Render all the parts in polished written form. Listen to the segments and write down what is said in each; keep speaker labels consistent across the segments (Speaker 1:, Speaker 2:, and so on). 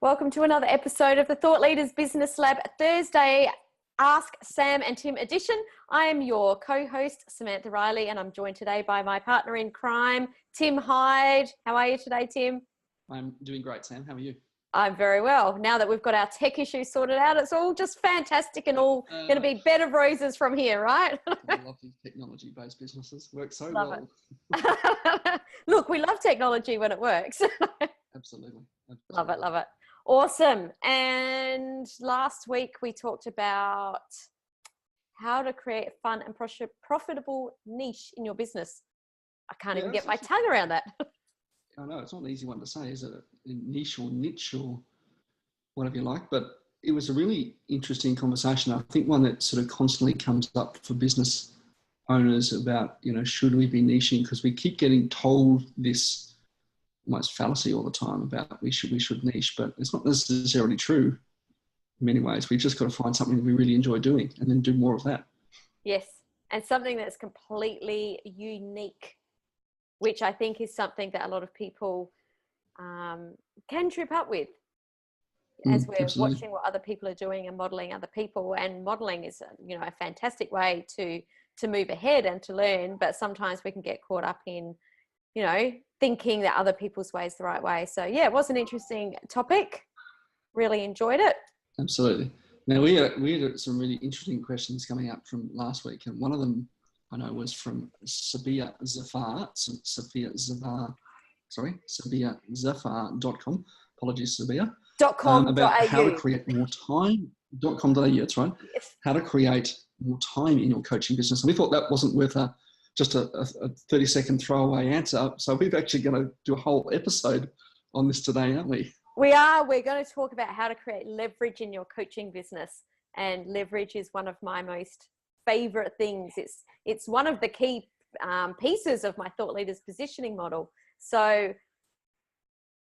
Speaker 1: Welcome to another episode of the Thought Leaders Business Lab Thursday Ask Sam and Tim edition. I am your co-host, Samantha Riley, and I'm joined today by my partner in crime, Tim Hyde. How are you today, Tim?
Speaker 2: I'm doing great, Sam. How are you?
Speaker 1: I'm very well. Now that we've got our tech issues sorted out, it's all just fantastic and all going to be bed of roses from here, right?
Speaker 2: I love these technology-based businesses. Work so
Speaker 1: Love
Speaker 2: well.
Speaker 1: it. Look, we love technology when it works.
Speaker 2: Absolutely.
Speaker 1: Love it, love it. Awesome. And last week we talked about how to create a fun and profitable niche in your business. I can't even get my tongue around that.
Speaker 2: I know, it's not an easy one to say, is it? A niche or whatever you like, but it was a really interesting conversation. I think one that sort of constantly comes up for business owners about, should we be niching? Because we keep getting told this almost fallacy all the time about we should niche, but it's not necessarily true in many ways. We've just got to find something that we really enjoy doing and then do more of that.
Speaker 1: Yes, and something that's completely unique, which I think is something that a lot of people can trip up with as we're watching what other people are doing and modeling other people. And modeling is, a fantastic way to move ahead and to learn, but sometimes we can get caught up in, thinking that other people's way is the right way. So yeah, it was an interesting topic. Really enjoyed it.
Speaker 2: Absolutely. Now we had some really interesting questions coming up from last week, and one of them I know was from Sabia Zafar, SabiaZafar.com. Apologies, Sabia.
Speaker 1: .com.au.
Speaker 2: How to create more time. .com.au, that's right.
Speaker 1: Yes. How
Speaker 2: to create more time in your coaching business. And we thought that wasn't worth just a 30-second throwaway answer. So we've actually going to do a whole episode on this today, aren't we?
Speaker 1: We are. We're going to talk about how to create leverage in your coaching business. And leverage is one of my most favorite things. It's one of the key pieces of my Thought Leaders positioning model. So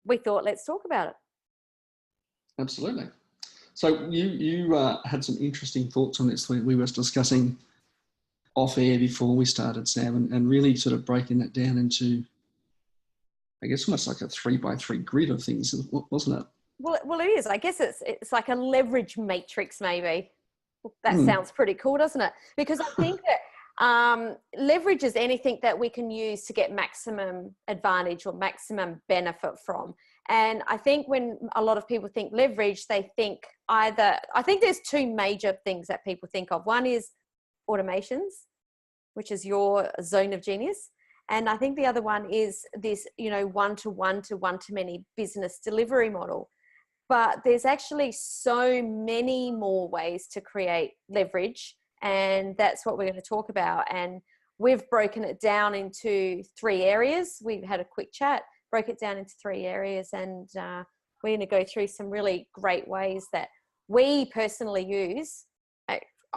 Speaker 1: we thought, let's talk about it.
Speaker 2: Absolutely. So you had some interesting thoughts on this. We were discussing off air before we started, Sam, and really sort of breaking that down into, I guess, almost like a 3x3 grid of things, wasn't it?
Speaker 1: Well, it is. I guess it's like a leverage matrix, maybe. That sounds pretty cool, doesn't it? Because I think that leverage is anything that we can use to get maximum advantage or maximum benefit from. And I think when a lot of people think leverage, they think I think there's two major things that people think of. One is automations, which is your zone of genius. And I think the other one is this, one-to-one to one-to-many business delivery model. But there's actually so many more ways to create leverage. And that's what we're going to talk about. And we've broken it down into 3 areas. We've had a quick chat, broke it down into 3 areas. And we're going to go through some really great ways that we personally use.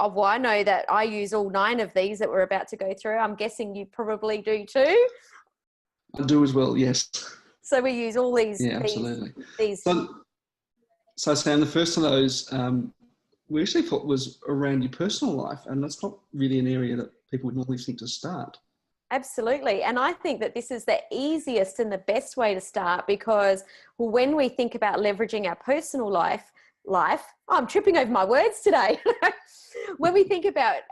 Speaker 1: Well, I know that I use all 9 of these that we're about to go through. I'm guessing you probably do too.
Speaker 2: I do as well, yes.
Speaker 1: So we use all these.
Speaker 2: Yeah, absolutely.
Speaker 1: These.
Speaker 2: So Sam, the first of those we actually thought was around your personal life, and that's not really an area that people would normally think to start.
Speaker 1: Absolutely. And I think that this is the easiest and the best way to start, because when we think about leveraging our personal life, I'm tripping over my words today. When we think about,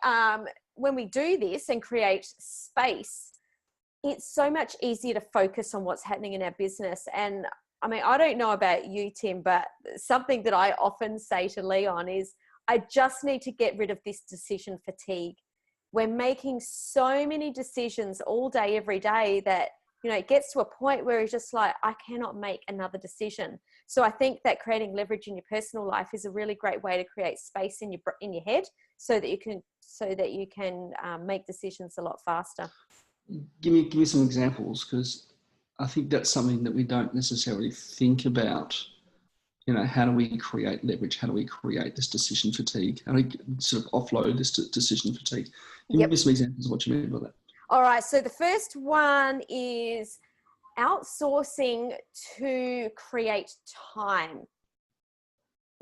Speaker 1: when we do this and create space, it's so much easier to focus on what's happening in our business. And I mean, I don't know about you, Tim, but something that I often say to Leon is, I just need to get rid of this decision fatigue. We're making so many decisions all day, every day that, it gets to a point where it's just like, I cannot make another decision. So I think that creating leverage in your personal life is a really great way to create space in your head so that you can make decisions a lot faster.
Speaker 2: Give me some examples, because I think that's something that we don't necessarily think about. How do we create leverage? How do we create this decision fatigue? How do we sort of offload this decision fatigue? Give me some examples of what you mean by that. All
Speaker 1: right. So the first one is outsourcing to create time,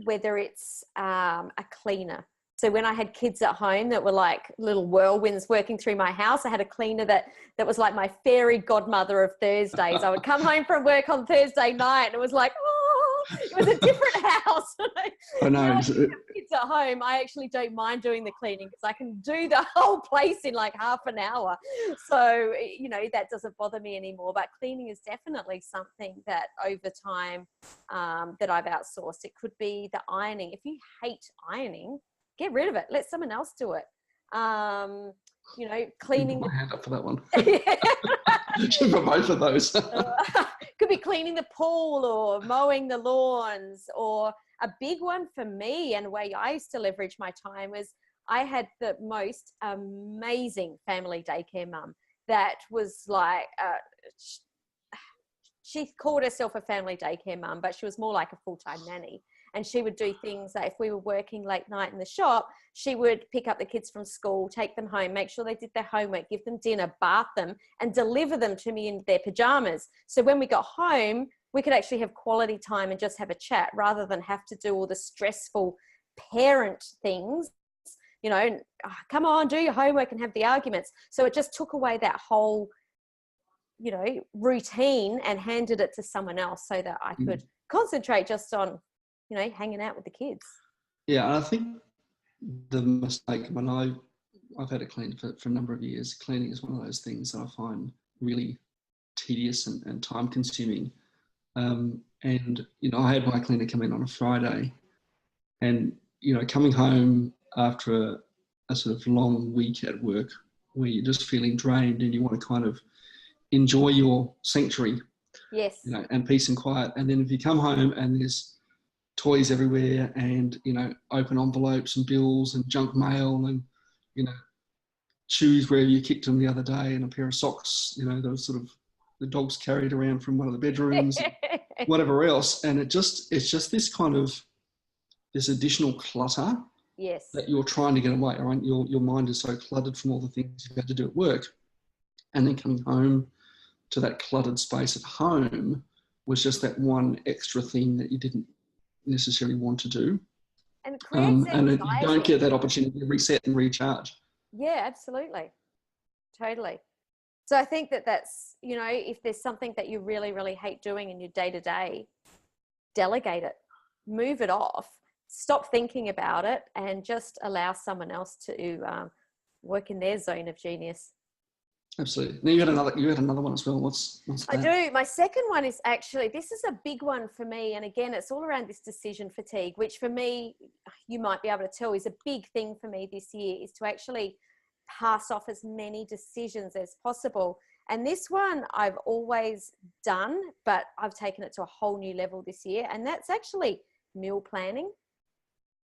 Speaker 1: whether it's a cleaner. So when I had kids at home that were like little whirlwinds working through my house, I had a cleaner that was like my fairy godmother of Thursdays. I would come home from work on Thursday night and it was like, oh, It was a different house.
Speaker 2: I know.
Speaker 1: Now I have kids at home, I actually don't mind doing the cleaning because I can do the whole place in like half an hour. So, you know, that doesn't bother me anymore. But cleaning is definitely something that over time that I've outsourced. It could be the ironing. If you hate ironing, get rid of it. Let someone else do it. You know, cleaning.
Speaker 2: Put my hand up for that one. Should for both of those.
Speaker 1: Could be cleaning the pool or mowing the lawns. Or a big one for me, and the way I used to leverage my time, was I had the most amazing family daycare mum that was like, she called herself a family daycare mum, but she was more like a full-time nanny. And she would do things that if we were working late night in the shop, she would pick up the kids from school, take them home, make sure they did their homework, give them dinner, bath them, and deliver them to me in their pajamas. So when we got home, we could actually have quality time and just have a chat rather than have to do all the stressful parent things, you know, come on, do your homework and have the arguments. So it just took away that whole, you know, routine and handed it to someone else so that I could concentrate just on, you know, hanging out with the kids.
Speaker 2: Yeah, and I think the mistake, when I've had it cleaned for a number of years, cleaning is one of those things that I find really tedious and time consuming. And, you know, I had my cleaner come in on a Friday, and, you know, coming home after a sort of long week at work where you're just feeling drained and you want to kind of enjoy your sanctuary,
Speaker 1: yes,
Speaker 2: you know, and peace and quiet. And then if you come home and there's toys everywhere and, you know, open envelopes and bills and junk mail and, you know, shoes where you kicked them the other day and a pair of socks, you know, those sort of the dogs carried around from one of the bedrooms, whatever else. And it's just this kind of, this additional clutter
Speaker 1: yes,
Speaker 2: that you're trying to get away, right? Your mind is so cluttered from all the things you've had to do at work. And then coming home to that cluttered space at home was just that one extra thing that you didn't necessarily want to do.
Speaker 1: and it creates
Speaker 2: and you don't get that opportunity to reset and recharge.
Speaker 1: Yeah, absolutely. Totally. So I think that's, you know, if there's something that you really, really hate doing in your day-to-day, delegate it, move it off, stop thinking about it, and just allow someone else to work in their zone of genius.
Speaker 2: Absolutely. Now you had another one as well. What's that?
Speaker 1: I do. My second one is actually, this is a big one for me. And again, it's all around this decision fatigue, which for me, you might be able to tell is a big thing for me this year, is to actually pass off as many decisions as possible. And this one I've always done, but I've taken it to a whole new level this year. And that's actually meal planning.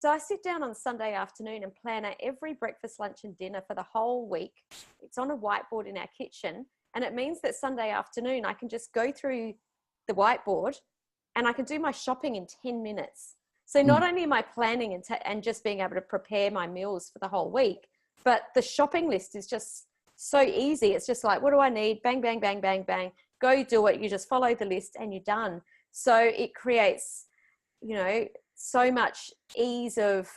Speaker 1: So I sit down on Sunday afternoon and plan out every breakfast, lunch and dinner for the whole week. It's on a whiteboard in our kitchen. And it means that Sunday afternoon, I can just go through the whiteboard and I can do my shopping in 10 minutes. So not only am I planning and just being able to prepare my meals for the whole week, but the shopping list is just so easy. It's just like, what do I need? Bang, bang, bang, bang, bang. Go do it. You just follow the list and you're done. So it creates, you know, so much ease of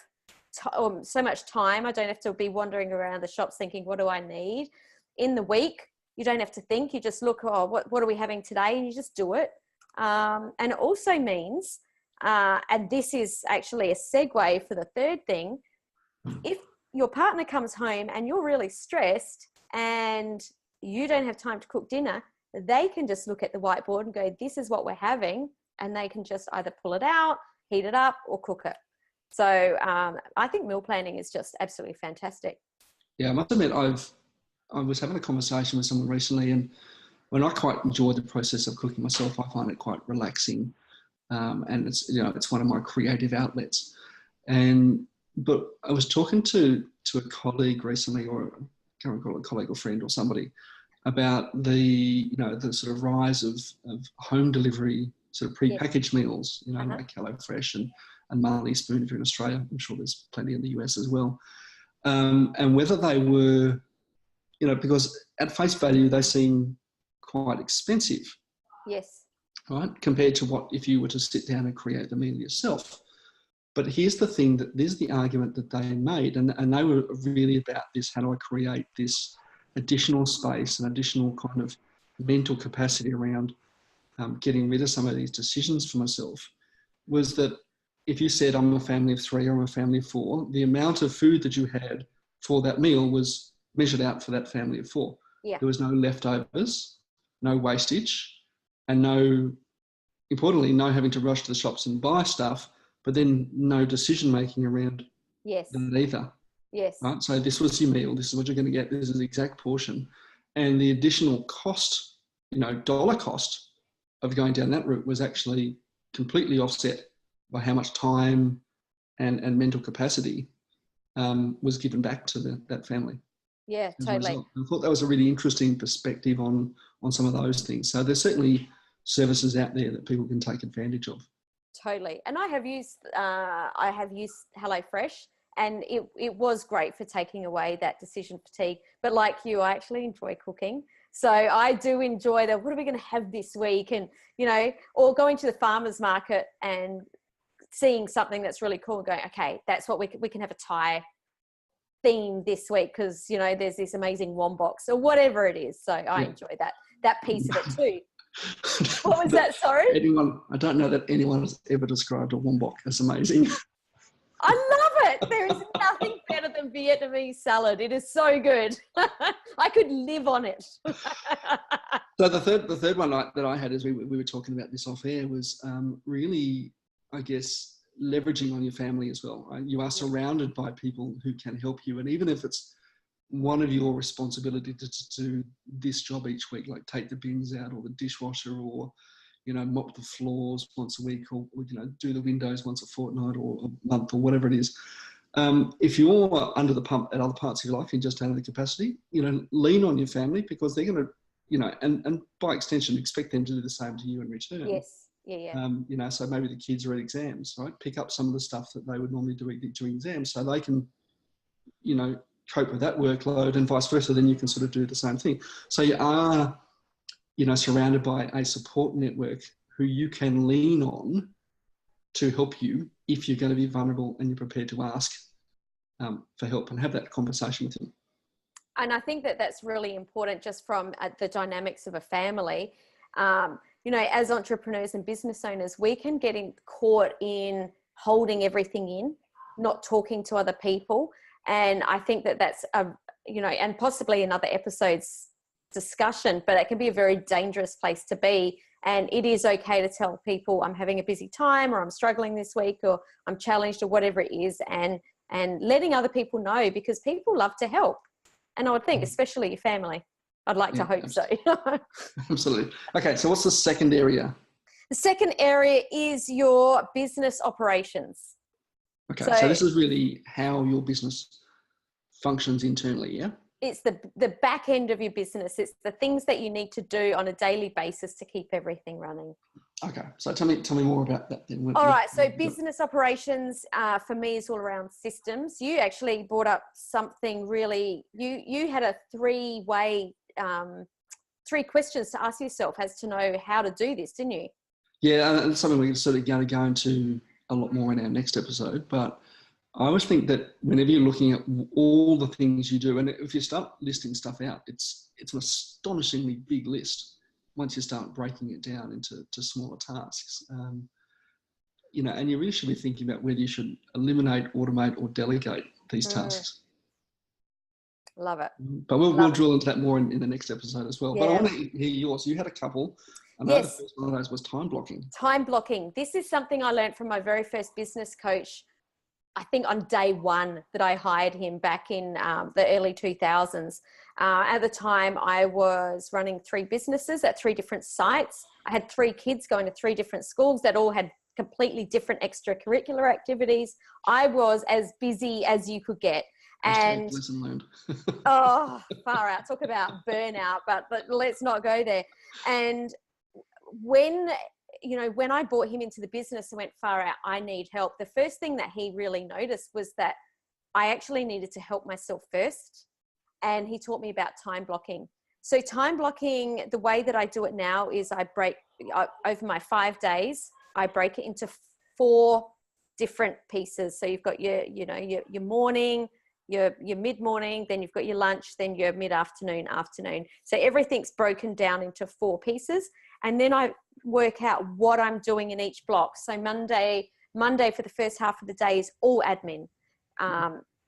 Speaker 1: so much time. I don't have to be wandering around the shops thinking, what do I need? In the week, you don't have to think. You just look, oh, what are we having today? And you just do it. And it also means, and this is actually a segue for the third thing, if your partner comes home and you're really stressed and you don't have time to cook dinner, they can just look at the whiteboard and go, this is what we're having. And they can just either pull it out, heat it up, or cook it. So I think meal planning is just absolutely fantastic.
Speaker 2: Yeah, I must admit, I was having a conversation with someone recently, and when I quite enjoy the process of cooking myself, I find it quite relaxing, and it's, you know, it's one of my creative outlets. But I was talking to a colleague recently, or I can't recall, a colleague or friend or somebody, about the, you know, the sort of rise of home delivery sort of pre-packaged meals, you know, like HelloFresh and Marley Spoon if you're in Australia. I'm sure there's plenty in the US as well. And whether they were, you know, because at face value, they seem quite expensive.
Speaker 1: Yes.
Speaker 2: Right? Compared to what if you were to sit down and create the meal yourself. But here's the thing, that there's the argument that they made, and they were really about this, how do I create this additional space and additional kind of mental capacity around getting rid of some of these decisions for myself. was that if you said, I'm a family of 3 or I'm a family of 4, the amount of food that you had for that meal was measured out for that family of 4.
Speaker 1: Yeah.
Speaker 2: There was no leftovers, no wastage, and no, importantly, no having to rush to the shops and buy stuff, but then no decision making around
Speaker 1: Yes.
Speaker 2: that either.
Speaker 1: Yes.
Speaker 2: Right? So this was your meal. This is what you're going to get. This is the exact portion. And the additional cost, dollar cost of going down that route was actually completely offset by how much time and mental capacity was given back to that family.
Speaker 1: Yeah, totally.
Speaker 2: I thought that was a really interesting perspective on some of those things. So there's certainly services out there that people can take advantage of.
Speaker 1: Totally. And I have used HelloFresh, and it was great for taking away that decision fatigue. But like you, I actually enjoy cooking. So I do enjoy what are we going to have this week? And, or going to the farmer's market and seeing something that's really cool and going, okay, that's what we can have a Thai theme this week because, there's this amazing wombox or whatever it is. So I enjoy that piece of it too. What was that? Sorry?
Speaker 2: I don't know that anyone has ever described a wombok as amazing.
Speaker 1: I love it. There is nothing better than Vietnamese salad. It is so good. I could live on it.
Speaker 2: So the third one that I had as we were talking about this off air was really, I guess, leveraging on your family as well. Right? You are surrounded by people who can help you. And even if it's one of your responsibility to do this job each week, like take the bins out or the dishwasher or, mop the floors once a week or do the windows once a fortnight or a month or whatever it is. If you're under the pump at other parts of your life and just out of the capacity, lean on your family because they're going to, and by extension, expect them to do the same to you in return.
Speaker 1: Yes. Yeah.
Speaker 2: So maybe the kids are at exams, right? Pick up some of the stuff that they would normally do during exams so they can, cope with that workload and vice versa. Then you can sort of do the same thing. So you are, surrounded by a support network who you can lean on to help you if you're going to be vulnerable and you're prepared to ask for help and have that conversation with them.
Speaker 1: And I think that's really important just from the dynamics of a family. As entrepreneurs and business owners, we can get caught in holding everything in, not talking to other people. And I think that's and possibly another episode's discussion, but it can be a very dangerous place to be. And it is okay to tell people I'm having a busy time or I'm struggling this week or I'm challenged or whatever it is, and letting other people know because people love to help. And I would think, especially your family. I'd like to hope so.
Speaker 2: Absolutely. Okay, so what's the second area?
Speaker 1: The second area is your business operations.
Speaker 2: Okay, so this is really how your business functions internally, yeah?
Speaker 1: It's the back end of your business. It's the things that you need to do on a daily basis to keep everything running. Okay,
Speaker 2: so tell me more about that then.
Speaker 1: All right, so business operations for me is all around systems. You actually brought up something really, you had a three questions to ask yourself as to know how to do this, didn't you?
Speaker 2: Yeah, and it's something we're sort of going to go into a lot more in our next episode, but I always think that whenever you're looking at all the things you do, and if you start listing stuff out, it's an astonishingly big list once you start breaking it down into smaller tasks. And you really should be thinking about whether you should eliminate, automate, or delegate these tasks.
Speaker 1: Love it.
Speaker 2: But we'll drill into that more in the next episode as well. Yeah. But I want to hear yours. You had a couple. I know the first one of those was time blocking. Time blocking.
Speaker 1: This is something I learned from my very first business coach, I think on day one that I hired him back in the early 2000s. At the time, I was running 3 businesses at 3 different sites. I had 3 kids going to 3 different schools that all had completely different extracurricular activities. I was as busy as you could get. And
Speaker 2: lesson learned.
Speaker 1: Oh, far out. Talk about burnout, but let's not go there. And when I brought him into the business and went, far out, I need help, the first thing that he really noticed was that I actually needed to help myself first. And he taught me about time blocking. So time blocking, the way that I do it now is I break over my 5 days, I break it into 4 different pieces. So you've got your morning, your mid-morning, then you've got your lunch, then your mid-afternoon, afternoon. So everything's broken down into 4 pieces. And then I work out what I'm doing in each block. So Monday for the first half of the day is all admin.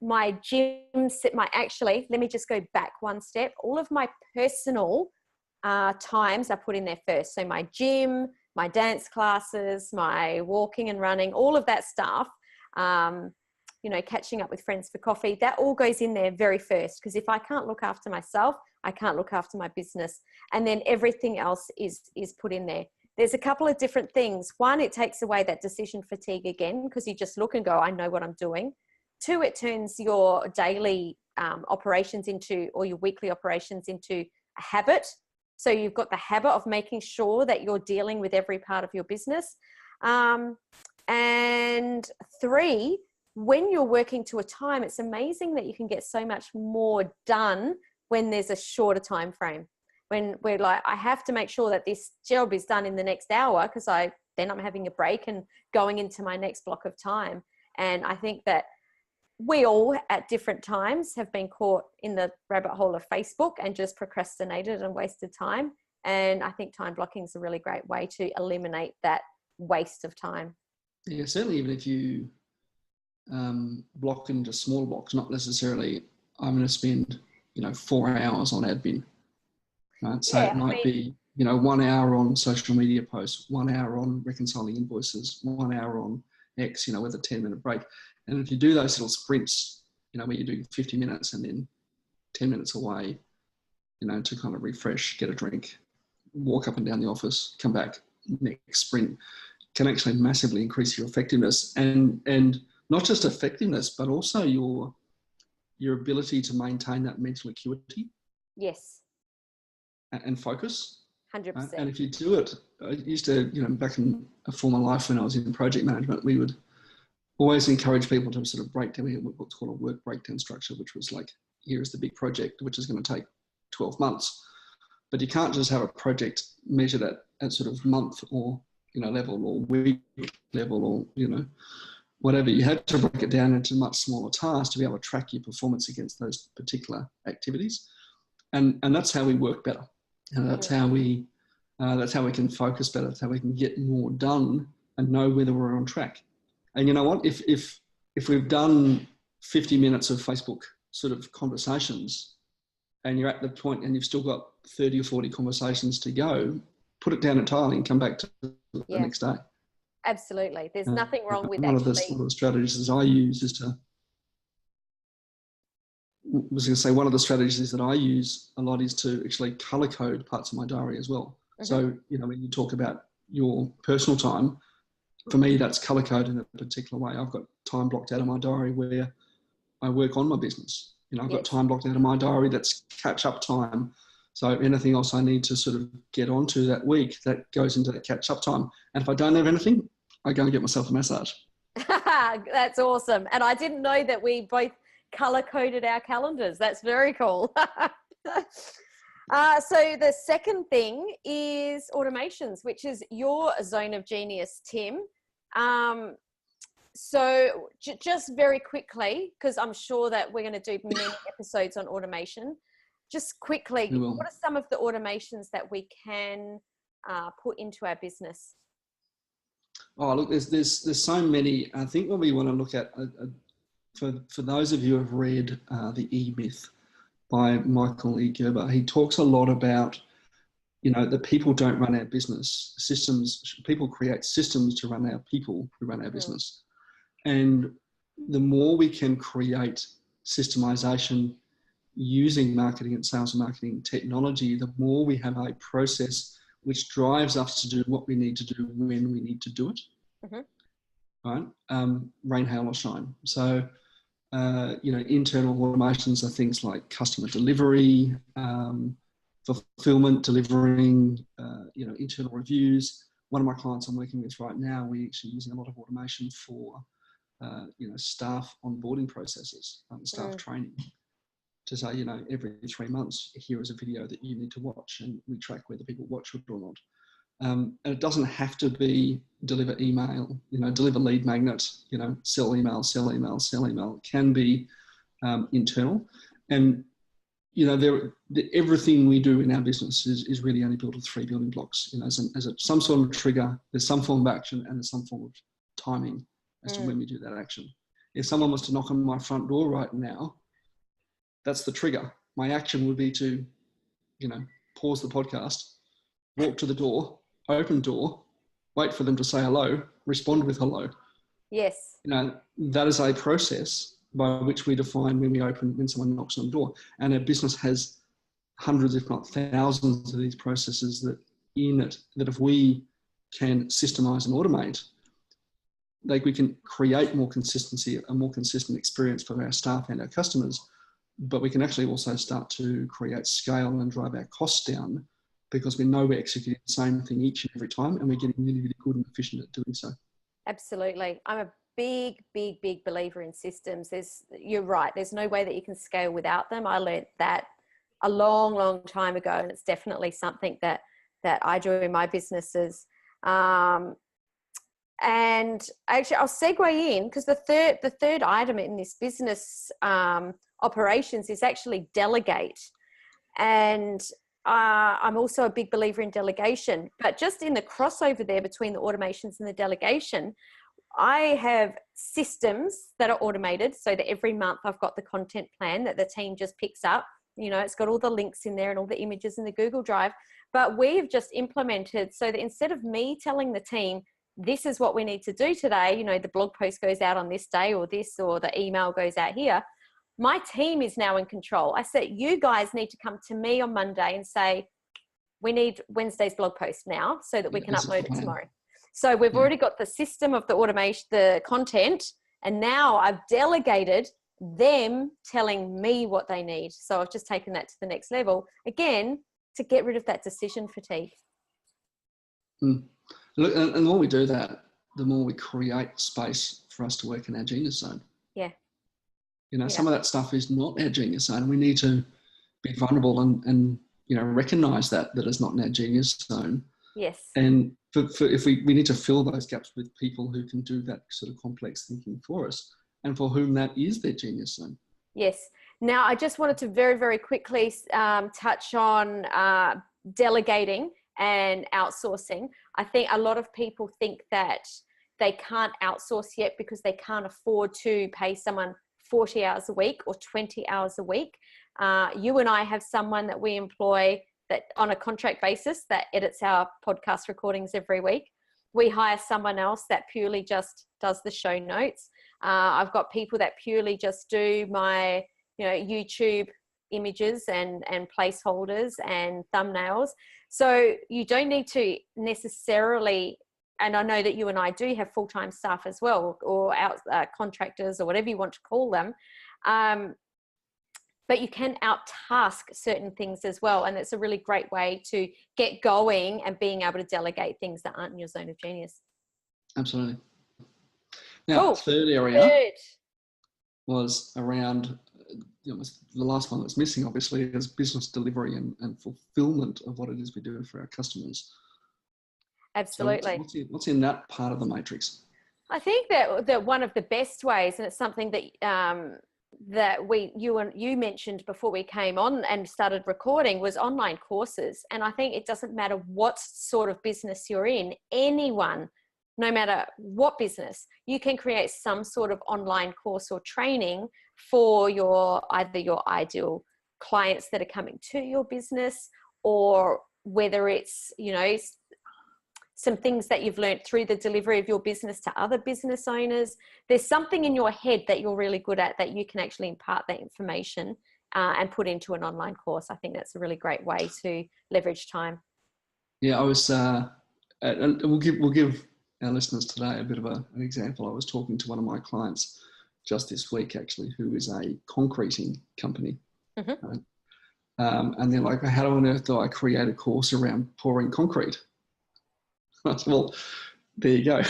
Speaker 1: My gym, let me just go back one step. All of my personal times I put in there first. So my gym, my dance classes, my walking and running, all of that stuff, catching up with friends for coffee, that all goes in there very first. Because if I can't look after myself, I can't look after my business. And then everything else is put in there. There's a couple of different things. One, it takes away that decision fatigue again, because you just look and go, I know what I'm doing. Two, it turns your daily operations or your weekly operations into a habit. So you've got the habit of making sure that you're dealing with every part of your business. And three, when you're working to a time, it's amazing that you can get so much more done when there's a shorter time frame. When we're like, I have to make sure that this job is done in the next hour, because then I'm having a break and going into my next block of time. And I think that we all at different times have been caught in the rabbit hole of Facebook and just procrastinated and wasted time. And I think time blocking is a really great way to eliminate that waste of time.
Speaker 2: Yeah, certainly even if you block into small blocks, not necessarily I'm going to spend 4 hours on admin. Right? So it might be 1 hour on social media posts, 1 hour on reconciling invoices, 1 hour on X, with a 10-minute break. And if you do those little sprints, where you do 50 minutes and then 10 minutes away, to kind of refresh, get a drink, walk up and down the office, come back, next sprint, can actually massively increase your effectiveness, and not just effectiveness, but also your ability to maintain that mental acuity.
Speaker 1: Yes.
Speaker 2: And focus.
Speaker 1: 100%.
Speaker 2: And if you do it, I used to, back in a former life when I was in project management, we would always encourage people to sort of break down. We had what's called a work breakdown structure, which was like, here is the big project, which is going to take 12 months. But you can't just have a project measured at sort of month or, level, or week level, or, whatever. You had to break it down into much smaller tasks to be able to track your performance against those particular activities. And that's how we work better. And that's how we can focus better. That's how we can get more done and know whether we're on track. And you know what? If we've done 50 minutes of Facebook sort of conversations, and you're at the point and you've still got 30 or 40 conversations to go, put it down entirely and come back to the next day.
Speaker 1: Absolutely. There's nothing wrong with
Speaker 2: one of the strategies that I use one of the strategies that I use a lot is to actually color code parts of my diary as well. Mm-hmm. So, when you talk about your personal time, for me, that's color coded in a particular way. I've got time blocked out of my diary where I work on my business. I've got time blocked out of my diary that's catch up time. So anything else I need to sort of get onto that week, that goes into that catch up time. And if I don't have anything, I go and get myself a massage.
Speaker 1: That's awesome. And I didn't know that we both color coded our calendars. That's very cool. So the second thing is automations, which is your zone of genius, Tim. So just very quickly, because I'm sure that we're going to do many episodes on automation. Just quickly, what are some of the automations that we can put into our business?
Speaker 2: Oh, look, there's so many. I think what we want to look at, for those of you who have read The E-Myth by Michael E. Gerber, he talks a lot about, that people don't run our business. People create systems to run our people who run our business. And the more we can create systemization using marketing and sales and marketing technology, the more we have a process which drives us to do what we need to do when we need to do it. Mm-hmm. Right? Rain, hail or shine. So, internal automations are things like customer delivery, fulfillment, delivering, internal reviews. One of my clients I'm working with right now, we're actually using a lot of automation for, staff onboarding processes, staff training. To say, every 3 months, here is a video that you need to watch, and we track whether people watch it or not. And it doesn't have to be deliver email, deliver lead magnet, sell email. It can be internal. And everything we do in our business is really only built of 3 building blocks. Some sort of trigger, there's some form of action, and there's some form of timing as to when we do that action. If someone was to knock on my front door right now, that's the trigger. My action would be to, pause the podcast, walk to the door, open door, wait for them to say hello, respond with hello.
Speaker 1: Yes.
Speaker 2: That is a process by which we define when someone knocks on the door. And a business has hundreds, if not thousands of these processes that if we can systemize and automate, we can create more consistency, a more consistent experience for our staff and our customers, but we can actually also start to create scale and drive our costs down because we know we're executing the same thing each and every time, and we're getting really, really good and efficient at doing so.
Speaker 1: Absolutely. I'm a big believer in systems. You're right. There's no way that you can scale without them. I learned that a long time ago, and it's definitely something that I do in my businesses. And actually, I'll segue in because the third item in this business operations is actually delegate. And I'm also a big believer in delegation, but just in the crossover there between the automations and the delegation, I have systems that are automated so that every month I've got the content plan that the team just picks up. It's got all the links in there and all the images in the Google Drive, but we've just implemented so that instead of me telling the team, this is what we need to do today, the blog post goes out on this day or the email goes out here, my team is now in control. I said, you guys need to come to me on Monday and say, we need Wednesday's blog post now so that we can upload it tomorrow. So we've already got the system of the automation, the content, and now I've delegated them telling me what they need. So I've just taken that to the next level, again, to get rid of that decision fatigue.
Speaker 2: Look, and the more we do that, the more we create space for us to work in our genius zone.
Speaker 1: Yeah.
Speaker 2: Some of that stuff is not our genius zone. We need to be vulnerable and recognize that it's not in our genius zone.
Speaker 1: Yes.
Speaker 2: And if we need to fill those gaps with people who can do that sort of complex thinking for us and for whom that is their genius zone.
Speaker 1: Yes. Now, I just wanted to very, very quickly touch on delegating and outsourcing. I think a lot of people think that they can't outsource yet because they can't afford to pay someone 40 hours a week or 20 hours a week. You and I have someone that we employ that on a contract basis that edits our podcast recordings every week. We hire someone else that purely just does the show notes. I've got people that purely just do my, YouTube images and placeholders and thumbnails. So you don't need to necessarily, and I know that you and I do have full-time staff as well, or contractors or whatever you want to call them. But you can out-task certain things as well. And it's a really great way to get going and being able to delegate things that aren't in your zone of genius.
Speaker 2: Absolutely. Now, third area was around, the last one that's missing, obviously, is business delivery and fulfillment of what it is we do for our customers.
Speaker 1: Absolutely.
Speaker 2: So what's in that part of the matrix?
Speaker 1: I think that one of the best ways, and it's something that that you mentioned before we came on and started recording, was online courses. And I think it doesn't matter what sort of business you're in, anyone, no matter what business, you can create some sort of online course or training for either your ideal clients that are coming to your business, or whether it's, some things that you've learned through the delivery of your business to other business owners. There's something in your head that you're really good at that you can actually impart that information and put into an online course. I think that's a really great way to leverage time.
Speaker 2: Yeah, I was, and we'll give our listeners today a bit of an example. I was talking to one of my clients just this week, actually, who is a concreting company. Mm-hmm. And they're like, how on earth do I create a course around pouring concrete? Well, there you go.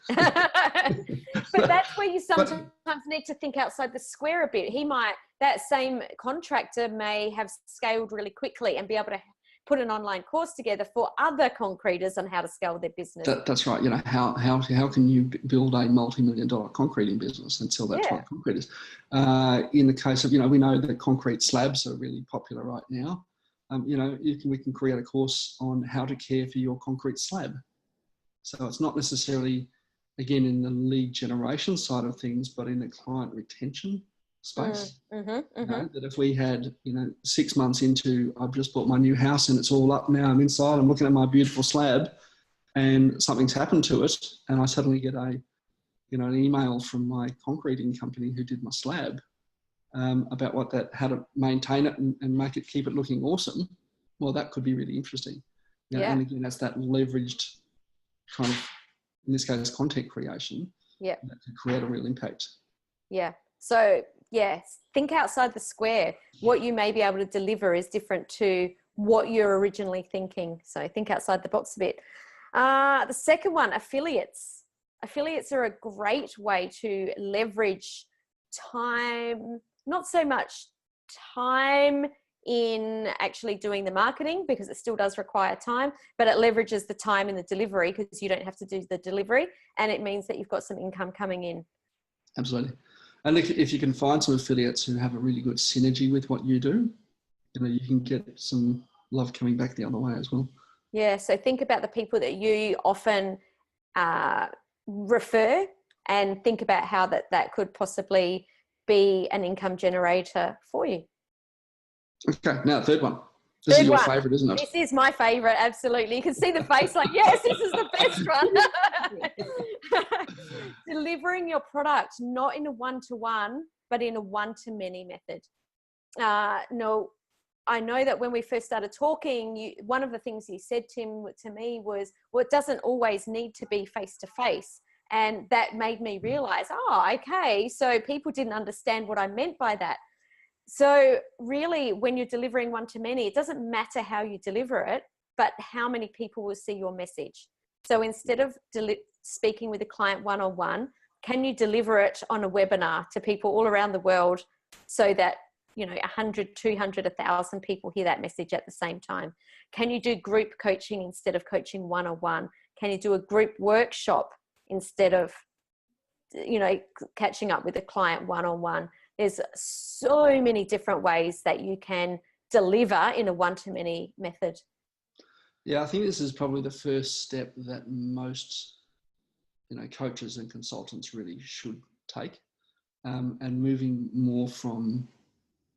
Speaker 1: But that's where you sometimes need to think outside the square a bit. That same contractor may have scaled really quickly and be able to put an online course together for other concreters on how to scale their business.
Speaker 2: That's right. You know, how can you build a multi-million-dollar concreting business and sell that to other concreters? In the case of, you know, we know that concrete slabs are really popular right now. You know, we can create a course on how to care for your concrete slab. So it's not necessarily, again, in the lead generation side of things, but in the client retention space. You know, that if we had, you know, 6 months into, I've just bought my new house and it's all up now, I'm inside, I'm looking at my beautiful slab and something's happened to it, and I suddenly get an email from my concreting company who did my slab about how to maintain it and keep it looking awesome. Well, that could be really interesting. You know, and again, that's that leveraged kind of, in this case, content creation. That could create a real impact.
Speaker 1: So think outside the square. What you may be able to deliver is different to what you're originally thinking. So think outside the box a bit. The second one, affiliates. Affiliates are a great way to leverage time, not so much time in actually doing the marketing, because it still does require time, but it leverages the time in the delivery because you don't have to do the delivery, and it means that you've got some income coming in.
Speaker 2: Absolutely. And if you can find some affiliates who have a really good synergy with what you do, you know, you can get some love coming back the other way as well.
Speaker 1: Yeah. So think about the people that you often refer, and think about how that could possibly be an income generator for you.
Speaker 2: Okay. Now, third one. This is your favorite, isn't it?
Speaker 1: This is my favorite. Absolutely. You can see the face like, yes, this is the best one. Delivering your product, not in a one-to-one, but in a one-to-many method. No, I know that when we first started talking, one of the things you said, Tim, to me was, well, it doesn't always need to be face-to-face. And that made me realize, okay, so people didn't understand what I meant by that. So really, when you're delivering one-to-many, it doesn't matter how you deliver it, but how many people will see your message. So instead of speaking with a client one-on-one, can you deliver it on a webinar to people all around the world so that, you know, 100, 200, 1,000 people hear that message at the same time? Can you do group coaching instead of coaching one-on-one? Can you do a group workshop instead of, you know, catching up with a client one-on-one? There's so many different ways that you can deliver in a one-to-many method.
Speaker 2: Yeah, I think this is probably the first step that most, you know, coaches and consultants really should take, and moving more from,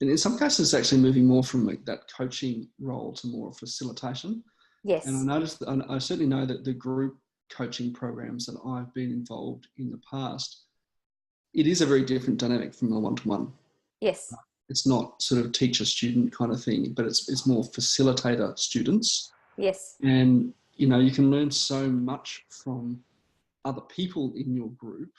Speaker 2: and in some cases, actually moving more from that coaching role to more facilitation.
Speaker 1: Yes.
Speaker 2: And I certainly know that the group coaching programs that I've been involved in the past, it is a very different dynamic from the one-to-one.
Speaker 1: Yes.
Speaker 2: It's not sort of teacher-student kind of thing, but it's more facilitator-students.
Speaker 1: Yes.
Speaker 2: And, you know, you can learn so much from other people in your group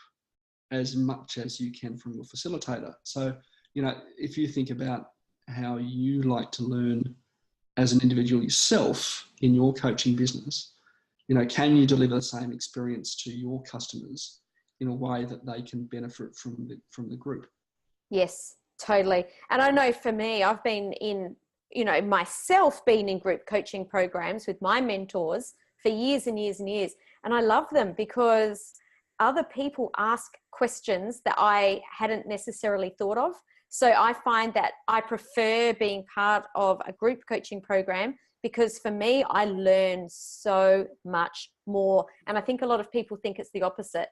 Speaker 2: as much as you can from your facilitator. So, you know, if you think about how you like to learn as an individual yourself in your coaching business, you know, can you deliver the same experience to your customers in a way that they can benefit from the group?
Speaker 1: Yes, totally. And I know for me, I've been in, you know, myself been in group coaching programs with my mentors for years and years and years. And I love them because other people ask questions that I hadn't necessarily thought of. So I find that I prefer being part of a group coaching program because for me, I learn so much more. And I think a lot of people think it's the opposite.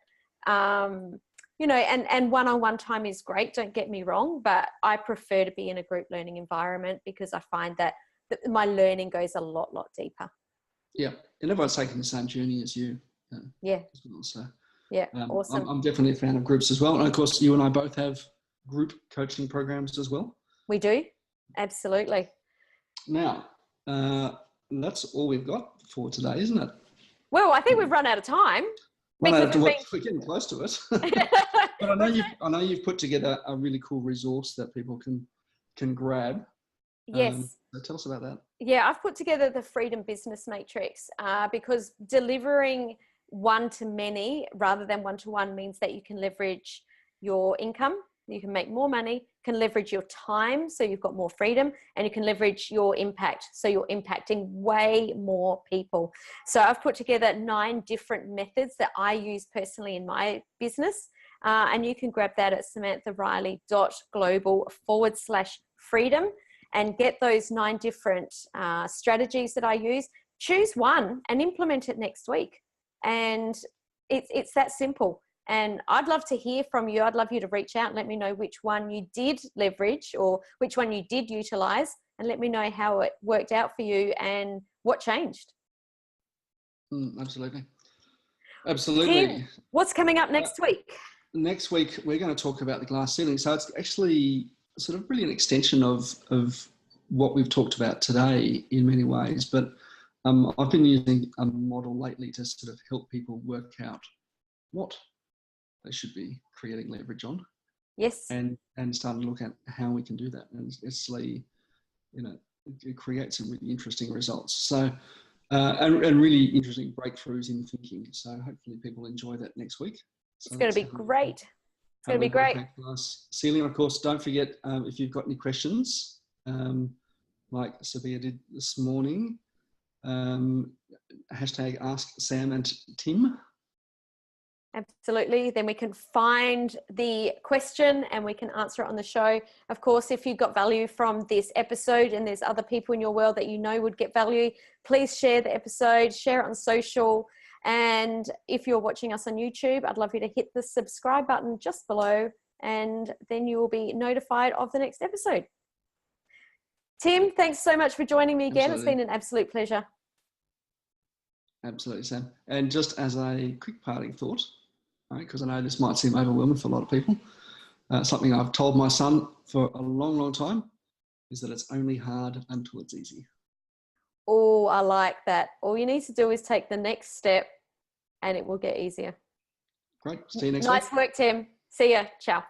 Speaker 1: You know, and one-on-one time is great, don't get me wrong, but I prefer to be in a group learning environment because I find that my learning goes a lot deeper.
Speaker 2: Yeah, and everyone's taking the same journey as you.
Speaker 1: Yeah.
Speaker 2: As well, so,
Speaker 1: yeah, awesome.
Speaker 2: I'm definitely a fan of groups as well. And of course, you and I both have group coaching programs as well.
Speaker 1: We do, absolutely.
Speaker 2: Now, that's all we've got for today, isn't it?
Speaker 1: Well, I think we've run out of time.
Speaker 2: We're getting close to it. But I know you've put together a really cool resource that people can grab.
Speaker 1: Yes.
Speaker 2: So tell us about that.
Speaker 1: Yeah, I've put together the Freedom Business Matrix because delivering one-to-many rather than one-to-one means that you can leverage your income you can make more money, can leverage your time so you've got more freedom, and you can leverage your impact so you're impacting way more people. So I've put together 9 different methods that I use personally in my business, and you can grab that at samanthariley.global/freedom and get those 9 different strategies that I use. Choose one and implement it next week, and it's that simple. And I'd love to hear from you. I'd love you to reach out and let me know which one you did leverage or which one you did utilize, and let me know how it worked out for you and what changed.
Speaker 2: Absolutely. Absolutely.
Speaker 1: Tim, what's coming up next week?
Speaker 2: Next week, we're going to talk about the glass ceiling. So it's actually sort of really an extension of what we've talked about today in many ways. But I've been using a model lately to sort of help people work out what they should be creating leverage on.
Speaker 1: Yes.
Speaker 2: And starting to look at how we can do that. And it's it creates some really interesting results. So, and really interesting breakthroughs in thinking. So hopefully people enjoy that next week. So
Speaker 1: it's going to be great. It's going to be great.
Speaker 2: Glass ceiling. Of course, don't forget, if you've got any questions, like Sabia did this morning, hashtag Ask Sam and Tim.
Speaker 1: Absolutely. Then we can find the question and we can answer it on the show. Of course, if you got value from this episode and there's other people in your world that you know would get value, please share the episode, share it on social. And if you're watching us on YouTube, I'd love you to hit the subscribe button just below, and then you will be notified of the next episode. Tim, thanks so much for joining me again.
Speaker 2: Absolutely.
Speaker 1: It's been an absolute pleasure.
Speaker 2: Absolutely, Sam. And just as a quick parting thought, because I know this might seem overwhelming for a lot of people, something I've told my son for a long, long time is that it's only hard until it's easy.
Speaker 1: Oh, I like that. All you need to do is take the next step and it will get easier.
Speaker 2: Great. See you next week.
Speaker 1: Nice work, Tim. See ya. Ciao.